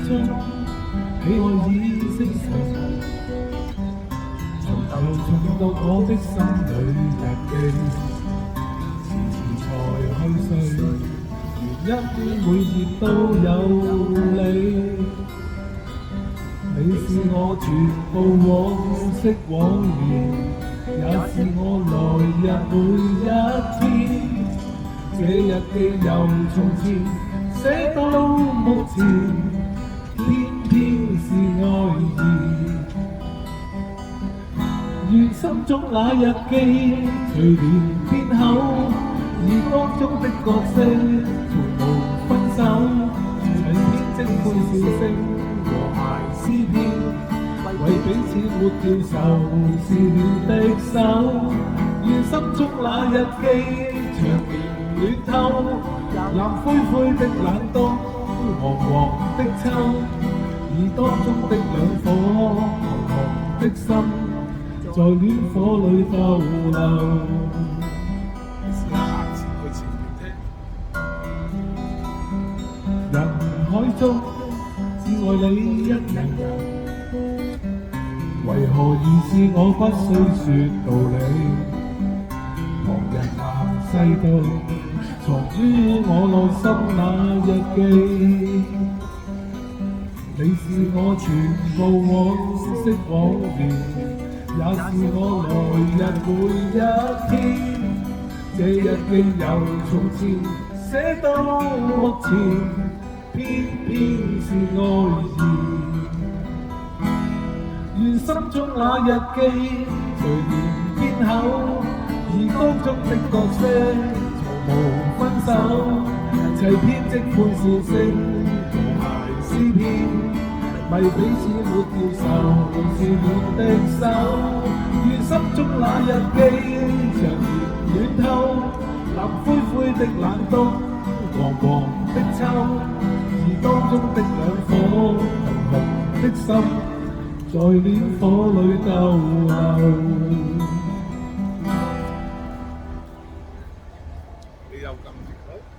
中，喜愛意識上，重讀我的心裏日記，遲遲才去睡，原因每頁都有你。你是我全部往昔往年，也是我來日每一天。這日記由從前寫到目前，偏偏是愛意。願心中那日記隨年變厚，而當中的角色從無分手，齊編織歡笑聲和諧詩篇，為彼此抹掉愁是暖的手。願心中那日記長年暖透，藍灰灰的冷冬，黃黃的秋，而當中的兩顆紅紅的心，在戀火裏逗留。試下行前去前面聽。人海中只愛你一人，為何如是我不需說道理？旁人行世道，藏於我內心那日記。你是我全部往昔往年，也是我來日每一天。這日記由從前寫到目前，偏偏是愛意。願心中那日記隨年變厚，而當中的角色從無分手，齊編織歡笑聲和諧詩篇，為彼此抹掉愁是暖的手。願心中那日記長年暖透，藍灰灰的冷冬，黃黃的秋，而當中的兩顆紅紅的心，在戀火裏逗留。